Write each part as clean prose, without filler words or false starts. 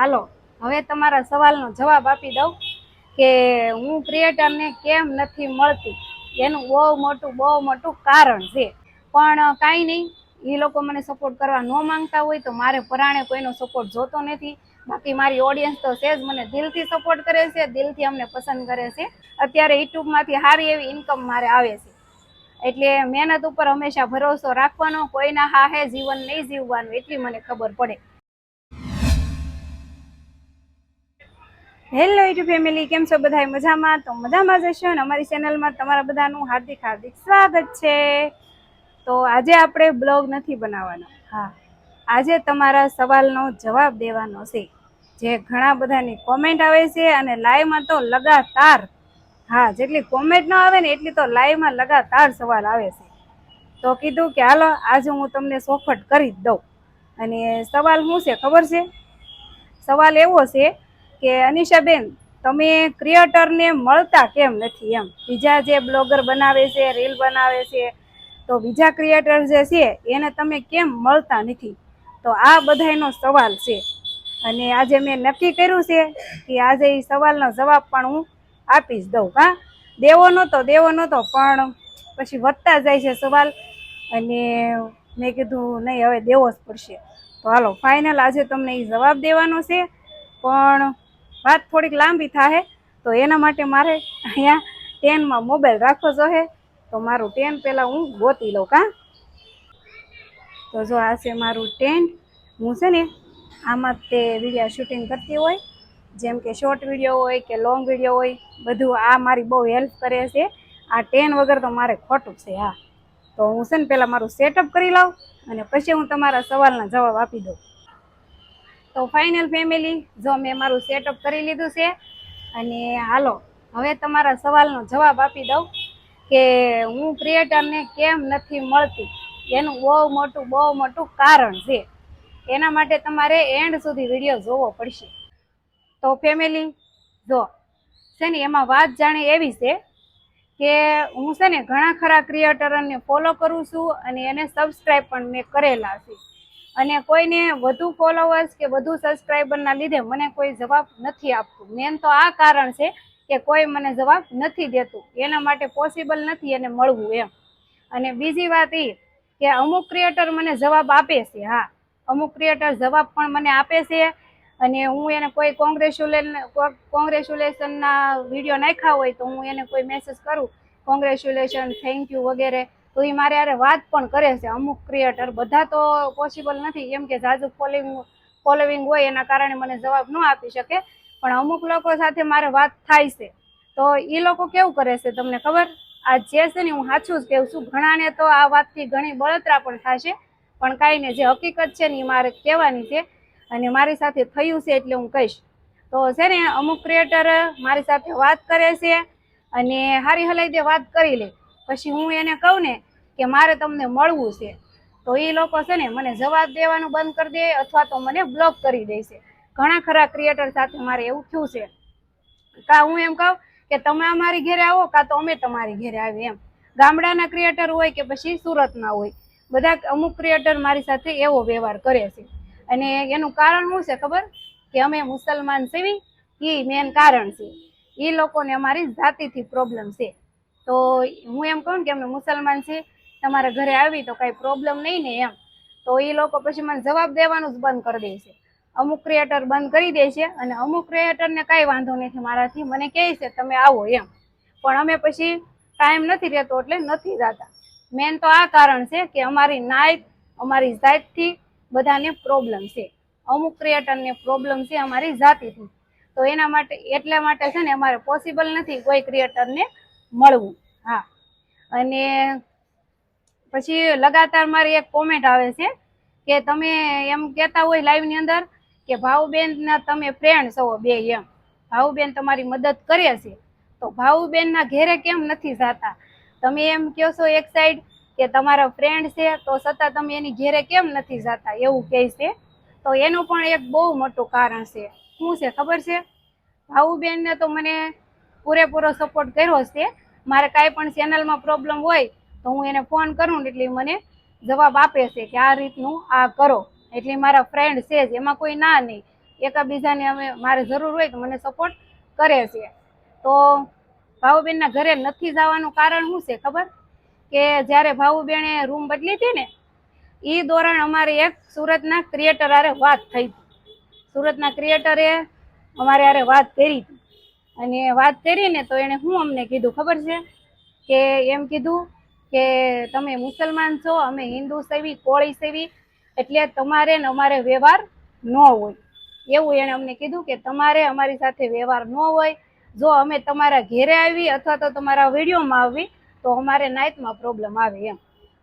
હાલો, હવે તમારા સવાલનો જવાબ આપી દઉં કે હું ક્રિએટરને કેમ નથી મળતી. એનું બહુ મોટું કારણ છે, પણ કાંઈ નહીં, એ લોકો મને સપોર્ટ કરવા ન માંગતા હોય તો મારે પરાણે કોઈનો સપોર્ટ જોતો નથી. બાકી મારી ઓડિયન્સ તો છે જ, મને દિલથી સપોર્ટ કરે છે, દિલથી અમને પસંદ કરે છે. અત્યારે યુટ્યુબમાંથી સારી એવી ઇન્કમ મારે આવે છે, એટલે મહેનત ઉપર હંમેશા ભરોસો રાખવાનો, કોઈના હાહે જીવન નહીં જીવવાનું, એટલી મને ખબર પડે. હેલો યુટ્યુબ ફેમિલી, કેમ છો બધા? મજામાં? તો મજામાં જ હશો અને અમારી ચેનલમાં તમારા બધાનું હાર્દિક સ્વાગત છે. તો આજે આપણે બ્લોગ નથી બનાવવાનો, હા, આજે તમારા સવાલનો જવાબ દેવાનો છે. જે ઘણા બધાની કોમેન્ટ આવે છે અને લાઈવમાં તો લગાતાર, હા, જેટલી કોમેન્ટ ન આવે ને એટલી તો લાઈવમાં લગાતાર સવાલ આવે છે. તો કીધું કે હાલો આજે હું તમને સોફટ કરી જ દઉં. અને સવાલ શું છે ખબર છે? સવાલ એવો છે કે અનિશાબેન, તમે ક્રિએટરને મળતા કેમ નથી? એમ બીજા જે બ્લોગર બનાવે છે, રીલ બનાવે છે, તો બીજા ક્રિએટર જે છે એને તમે કેમ મળતા નથી? તો આ બધાનો સવાલ છે. અને આજે મેં નક્કી કર્યું છે કે આજે એ સવાલનો જવાબ પણ હું આપી જ દઉં. હા, દેવો નહોતો પણ પછી વધતા જાય છે સવાલ, અને મેં કીધું નહીં, હવે દેવો જ પડશે. તો હાલો ફાઇનલ આજે તમને એ જવાબ દેવાનો છે, પણ વાત થોડીક લાંબી થાય, તો એના માટે મારે અહીંયા ટેનમાં મોબાઈલ રાખવો જોઈએ. તો મારું ટેન પહેલાં હું ગોતી લઉં. તો જો આ છે મારું ટેન. હું છે ને આમાં તે વિડીયો શૂટિંગ કરતી હોય, જેમ કે શોર્ટ વિડીયો હોય કે લોંગ વિડીયો હોય, બધું આ મારી બહુ હેલ્પ કરે છે. આ ટેન વગર તો મારે ખોટું છે. હા, તો હું છે ને પહેલાં મારું સેટઅપ કરી લઉં અને પછી હું તમારા સવાલના જવાબ આપી દઉં. તો ફાઇનલ ફેમિલી, જો મેં મારું સેટઅપ કરી લીધું છે, અને હાલો હવે તમારા સવાલનો જવાબ આપી દઉં કે હું ક્રિએટરને કેમ નથી મળતી. એનું બહુ મોટું કારણ છે. એના માટે તમારે એન્ડ સુધી વિડીયો જોવો પડશે. તો ફેમિલી જો છે ને, એમાં વાત જાણે એવી છે કે હું છે ને ઘણા ખરા ક્રિએટરને ફોલો કરું છું અને એને સબસ્ક્રાઈબ પણ મેં કરેલા છે. અને કોઈને વધુ ફોલોવર્સ કે વધુ સબસ્ક્રાઈબરના લીધે મને કોઈ જવાબ નથી આપતું. મેન તો આ કારણ છે કે કોઈ મને જવાબ નથી દેતું, એના માટે પોસિબલ નથી એને મળવું એમ. અને બીજી વાત એ કે અમુક ક્રિએટર મને જવાબ આપે છે. હા, અમુક ક્રિએટર જવાબ પણ મને આપે છે, અને હું એને કોઈ કોંગ્રેચ્યુલેશનના વિડીયો નાખ્યા હોય તો હું એને કોઈ મેસેજ કરું, કોંગ્રેચ્યુલેશન, થેન્ક યુ વગેરે, તો એ મારે યારે વાત પણ કરે છે. અમુક ક્રિએટર, બધા તો પોસિબલ નથી, કેમ કે ઝાઝુ ફોલોવિંગ હોય એના કારણે મને જવાબ ન આપી શકે, પણ અમુક લોકો સાથે મારે વાત થાય છે. તો એ લોકો કેવું કરે છે તમને ખબર? આ જે છે ને, હું સાચું જ કહું છું, ઘણાને તો આ વાતથી ઘણી બળતરા પણ થશે, પણ કાંઈ નહીં, જે હકીકત છે ને એ મારે કહેવાની છે, અને મારી સાથે થયું છે એટલે હું કહીશ. તો છે ને, અમુક ક્રિએટર મારી સાથે વાત કરે છે અને હારી હલાઈ દે, વાત કરી લે, પછી હું એને કહું ને કે મારે તમને મળવું છે, તો એ લોકો છે ને મને જવાબ દેવાનું બંધ કરી દે અથવા તો મને બ્લોક કરી દે છે. ઘણા ખરા ક્રિએટર સાથે મારે એવું થયું છે. કા હું એમ કહું કે તમે અમારી ઘરે આવો, કાં તો અમે તમારી ઘરે આવીએ એમ. ગામડાના ક્રિએટર હોય કે પછી સુરતના હોય, બધા અમુક ક્રિએટર મારી સાથે એવો વ્યવહાર કરે છે. અને એનું કારણ શું છે ખબર? કે અમે મુસલમાન છીએ, એ મેન કારણ છે. એ લોકોને અમારી જાતિથી પ્રોબ્લેમ છે. તો હું એમ કહું કે અમે મુસલમાન છીએ, તમારા ઘરે આવી તો કાંઈ પ્રોબ્લેમ નહીં ને એમ. તો એ લોકો પછી મને જવાબ દેવાનું જ બંધ કરી દે છે. અમુક ક્રિએટર બંધ કરી દે છે, અને અમુક ક્રિએટરને કાંઈ વાંધો નથી મારાથી, મને કહે છે તમે આવો એમ, પણ અમે પછી ટાઈમ નથી રહેતો એટલે નથી જતા. મેન તો આ કારણ છે કે અમારી નાઈટ, અમારી જાતથી બધાને પ્રોબ્લેમ છે. અમુક ક્રિએટરને પ્રોબ્લેમ છે અમારી જાતિથી, તો એના માટે, એટલા માટે છે ને અમારે પોસિબલ નથી કોઈ ક્રિએટરને મળવું. હા, અને પછી લગાતાર મારી એક કોમેન્ટ આવે છે કે તમે એમ કહેતા હોય લાઈવની અંદર કે ભાઉબેનના તમે ફ્રેન્ડ છો બે એમ, ભાઉબેન તમારી મદદ કરે છે, તો ભાઉબેનના ઘેરે કેમ નથી જતા? તમે એમ કહો છો એક સાઈડ કે તમારા ફ્રેન્ડ છે, તો છતાં તમે એની ઘેરે કેમ નથી જતા, એવું કહે છે. તો એનું પણ એક બહુ મોટું કારણ છે. શું છે ખબર છે? ભાઉબેનને તો મને પૂરેપૂરો સપોર્ટ કર્યો છે. મારે કાંઈ પણ ચેનલમાં પ્રોબ્લેમ હોય તો હું એને ફોન કરું એટલે મને જવાબ આપે છે કે આ રીતનું આ કરો, એટલે મારા ફ્રેન્ડ છે જ, એમાં કોઈ ના નહીં. એકાબીજાને અમે મારે જરૂર હોય તો મને સપોર્ટ કરે છે. તો ભાવુબેનના ઘરે નથી જવાનું કારણ શું છે ખબર? કે જ્યારે ભાવુબેને રૂમ બદલી હતી ને એ દોરાણ અમારે એક સુરતના ક્રિએટર હારે વાત થઈ હતી. સુરતના ક્રિએટરે અમારે હારે વાત કરી હતી અને વાત કરીને તો એને શું અમને કીધું ખબર છે? કે એમ કીધું કે તમે મુસલમાન છો, અમે હિન્દુ સેવી, કોળી સેવી, એટલે તમારે ને અમારે વ્યવહાર ન હોય. એવું એને અમને કીધું કે તમારે અમારી સાથે વ્યવહાર ન હોય. જો અમે તમારા ઘેરે આવી અથવા તો તમારા વિડીયોમાં આવી તો અમારે નાઈટમાં પ્રોબ્લેમ આવે એમ.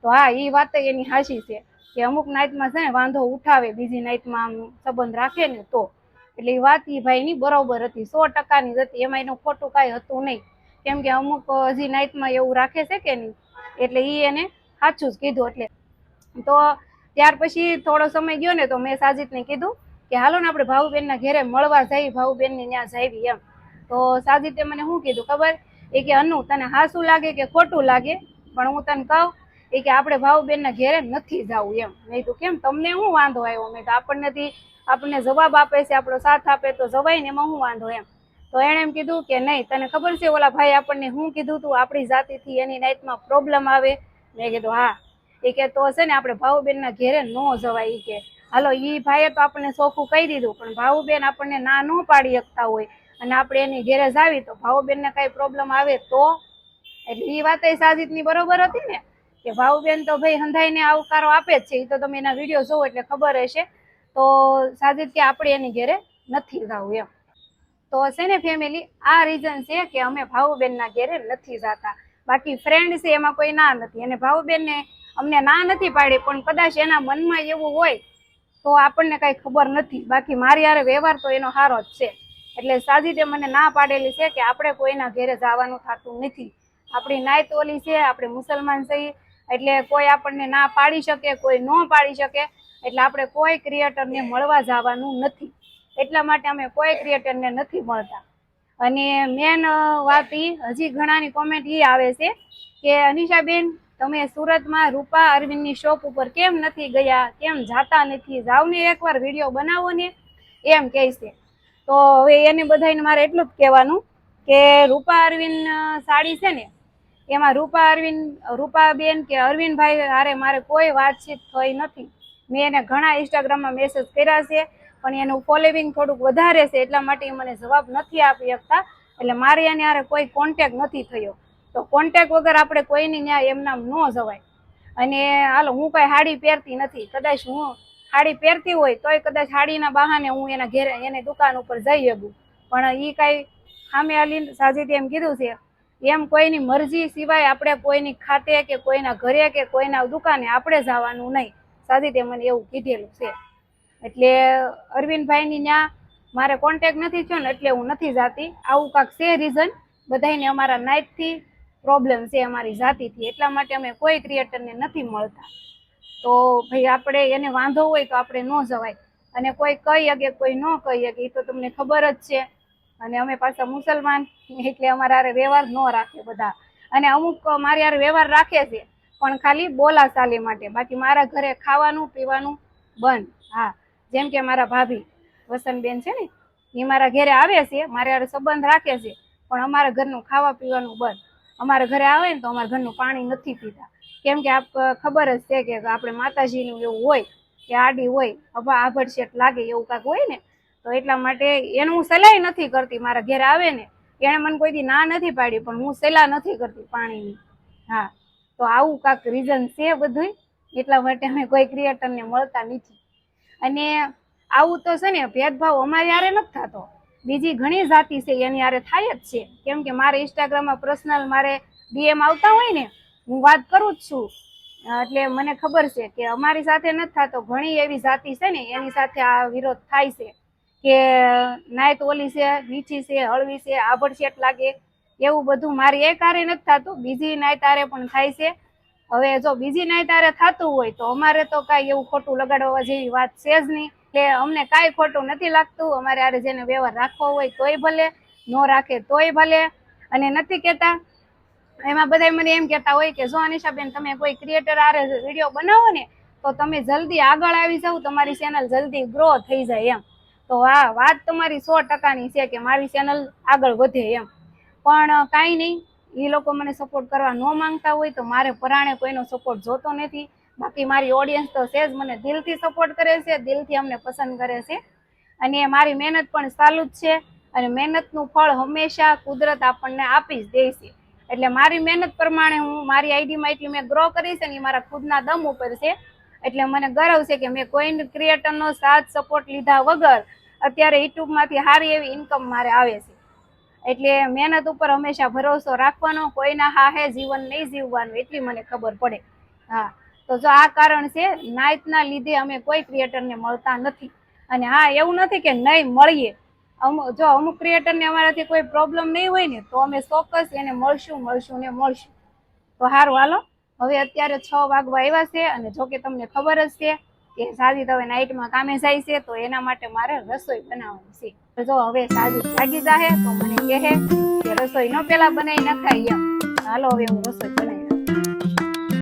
તો હા, એ વાત એની હાચી છે કે અમુક નાઈટમાં છે ને વાંધો ઉઠાવે, બીજી નાઈટમાં આમ સંબંધ રાખે ને તો. એટલે એ વાત એ ભાઈની બરોબર હતી, 100%ની જ હતી. એમાં એનું ખોટું કાંઈ હતું નહીં. કેમ કે અમુક હજી નાઈટમાં એવું રાખે છે કે નહીં, એટલે એ એને સાચું જ કીધું. એટલે તો ત્યાર પછી થોડો સમય ગયો ને તો મેં સાજીદને કીધું કે હાલો ને આપણે ભાવુબેનના ઘેરે મળવા જઈ, ભાવુબેનને ત્યાં જાવી એમ. તો સાજીદે મને શું કીધું ખબર? એ કે અનુ તને હાસું લાગે કે ખોટું લાગે, પણ હું તને કહું એ કે આપણે ભાવુબેનના ઘેરે નથી જવું એમ. નહીં તો કેમ, તમને શું વાંધો આવ્યો? મેં તો આપણને જવાબ આપે છે, આપણો સાથ આપે તો જવાય ને, એમાં શું વાંધો એમ. તો એણે એમ કીધું કે નહીં, તને ખબર છે ઓલા ભાઈ આપણને શું કીધું તું, આપણી જાતિથી એની નાઈટમાં પ્રોબ્લેમ આવે? મેં કીધું હા. એ કે તો છે ને આપણે ભાવુબેનના ઘેરે ન જવાય. એ કે હાલો, એ ભાઈએ તો આપણને ચોખ્ખું કહી દીધું, પણ ભાવુબેન આપણને ના ન પાડી શકતા હોય અને આપણે એની ઘેરે જાવી તો ભાવુબેનને કઈ પ્રોબ્લેમ આવે તો? એટલે એ વાત સાજીદની બરોબર હતી ને, કે ભાવુબેન તો ભાઈ હંધાઈને આવકારો આપે જ છે. એ તો તમે એના વિડીયો જોવો એટલે ખબર હશે. તો સાજીદ કે આપણે એની ઘેરે નથી જવું એમ. તો છે ને ફેમિલી, આ રીઝન છે કે અમે ભાવુબેનના ઘેરે નથી જતા. બાકી ફ્રેન્ડ છે એમાં કોઈ ના નથી, અને ભાવુબેનને અમને ના નથી પાડી, પણ કદાચ એના મનમાં એવું હોય તો આપણને કઈ ખબર નથી. બાકી મારી હારે વ્યવહાર તો એનો સારો જ છે. એટલે સાજીદે મને ના પાડેલી છે કે આપણે કોઈના ઘેરે જવાનું થતું નથી. આપણી નાઈત ઓલી છે, આપણે મુસલમાન છીએ, એટલે કોઈ આપણને ના પાડી શકે, કોઈ ન પાડી શકે. એટલે આપણે કોઈ ક્રિએટરને મળવા જવાનું નથી. એટલા માટે અમે કોઈ ક્રિએટરને નથી મળતા. અને મેન વાત હજી ઘણાની કોમેન્ટ એ આવે છે કે અનિશાબેન તમે સુરતમાં રૂપા અરવિંદની શોપ ઉપર કેમ નથી ગયા, કેમ જાતા નથી, જાવ ને એકવાર વિડીયો બનાવો ને, એમ કહે છે. તો હવે એને બધાને મારે એટલું જ કહેવાનું કે રૂપા અરવિંદ સાડી છે ને, એમાં રૂપાબેન કે અરવિંદભાઈ હારે મારે કોઈ વાતચીત થઈ નથી. મેં એને ઘણા ઇન્સ્ટાગ્રામમાં મેસેજ કર્યા છે, પણ એનું ફોલોવિંગ થોડુંક વધારે છે, એટલા માટે મને જવાબ નથી આપી શકતા. એટલે મારે એને હારે કોઈ કોન્ટેક્ટ નથી થયો. તો કોન્ટેક્ટ વગર આપણે કોઈની ન્યાય એમનામ ન જવાય. અને હાલો, હું કઈ સાડી પહેરતી નથી, કદાચ હું સાડી પહેરતી હોય તોય કદાચ સાડીના બહાને હું એના ઘેરે એની દુકાન ઉપર જઈ શકું, પણ એ કઈ સામે આલી સાજીદે એમ કીધું છે એમ કોઈની મરજી સિવાય આપણે કોઈની ખાતે કે કોઈના ઘરે કે કોઈના દુકાને આપણે જવાનું નહીં. સાજીદે મને એવું કીધેલું છે. એટલે અરવિંદભાઈની ત્યાં મારે કોન્ટેક્ટ નથી થયો ને એટલે હું નથી જાતી. આવું કાંક છે રીઝન. બધાને અમારા નાઈટથી પ્રોબ્લેમ છે, અમારી જાતિથી, એટલા માટે અમે કોઈ ક્રિએટરને નથી મળતા. તો ભાઈ આપણે એને વાંધો હોય તો આપણે ન જવાય. અને કોઈ કહી શકે, કોઈ ન કહી શકે, એ તો તમને ખબર જ છે. અને અમે પાછા મુસલમાન, એટલે અમારા હારે વ્યવહાર ન રાખે બધા. અને અમુક મારી હારે વ્યવહાર રાખે છે, પણ ખાલી બોલાચાલી માટે. બાકી મારા ઘરે ખાવાનું પીવાનું બંધ. હા, જેમ કે મારા ભાભી વસંતબેન છે ને, એ મારા ઘરે આવે છે, મારે હારે સંબંધ રાખે છે, પણ અમારા ઘરનું ખાવા પીવાનું બંધ. અમારા ઘરે આવે ને તો અમારા ઘરનું પાણી નથી પીતા. કેમ કે ખબર જ છે કે આપણે માતાજીનું એવું હોય કે આડી હોય, આભડશેટ લાગે એવું કાંક હોય ને, તો એટલા માટે એનું હું સલાહ નથી કરતી. મારા ઘરે આવે ને એને મને કોઈ દી ના નથી પાડી, પણ હું સલાહ નથી કરતી પાણીની. હા, તો આવું કાંક રીઝન છે બધું, એટલા માટે અમે કોઈ ક્રિએટરને મળતા નથી. અને આવું તો છે ને ભેદભાવ અમારી હારે નથી થતો, બીજી ઘણી જાતિ છે એની હારે થાય જ છે. કેમ કે મારે ઇન્સ્ટાગ્રામમાં પર્સનલ મારે ડીએમ આવતા હોય ને, હું વાત કરું જ છું, એટલે મને ખબર છે કે અમારી સાથે નથી થતો. ઘણી એવી જાતિ છે ને એની સાથે આ વિરોધ થાય છે કે નાયત ઓલી છે, નીચી છે, હળવી છે, આભડશેટ લાગે, એવું બધું મારી એક હારે નથી થતું, બીજી નાયત હારે પણ થાય છે. હવે જો બીજી નાયત હારે થતું હોય તો અમારે તો કાંઈ એવું ખોટું લગાડવા જેવી વાત છે જ નહીં. કે અમને કાંઈ ખોટું નથી લાગતું. અમારે હારે જેને વ્યવહાર રાખવો હોય તોય ભલે, ન રાખે તોય ભલે. અને નથી કહેતા, એમાં બધા મને એમ કહેતા હોય કે જો અનિશાબેન તમે કોઈ ક્રિએટર હારે વિડીયો બનાવો ને તો તમે જલ્દી આગળ આવી જાવ, તમારી ચેનલ જલ્દી ગ્રો થઈ જાય એમ. તો હા, વાત તમારી 100%ની છે કે મારી ચેનલ આગળ વધે એમ. પણ કાંઈ નહીં, એ લોકો મને સપોર્ટ કરવા ન માંગતા હોય તો મારે પરાણે કોઈનો સપોર્ટ જોતો નથી. બાકી મારી ઓડિયન્સ તો છે જ, મને દિલથી સપોર્ટ કરે છે, દિલથી અમને પસંદ કરે છે. અને મારી મહેનત પણ ચાલુ જ છે. અને મહેનતનું ફળ હંમેશા કુદરત આપણને આપી જ દે છે. એટલે મારી મહેનત પ્રમાણે હું મારી આઈડીમાં એટલી મેં ગ્રો કરી છે ને એ મારા ખુદના દમ ઉપર છે. એટલે મને ગર્વ છે કે મેં કોઈ ક્રિએટરનો સાથ સપોર્ટ લીધા વગર અત્યારે યુટ્યુબમાંથી સારી એવી ઇન્કમ મારે આવે છે. એટલે મહેનત ઉપર હંમેશા ભરોસો રાખવાનો, કોઈના હાહે જીવન નહીં જીવવાનું, એટલી મને ખબર પડે. હા, તો જો આ કારણ છે, નાયતના લીધે અમે કોઈ ક્રિએટરને મળતા નથી. અને હા, એવું નથી કે નહીં મળીએ. જો અમુક ક્રિએટરને અમારાથી કોઈ પ્રોબ્લેમ નહીં હોય ને તો અમે ચોક્કસ એને મળશું ને મળશું. તો સારું, હાલો, હવે અત્યારે 6 વાગવા આવ્યા છે. અને જો કે તમને ખબર જ છે કે સાજી હવે નાઇટમાં કામે જાય છે, તો એના માટે મારે રસોઈ બનાવવાની છે. જો હવે સાજી જાગી જાહે તો મને કહે કે રસોઈ ન પેલા બનાવી નખાય એમ. હાલો, હવે હું રસોઈ બનાવી.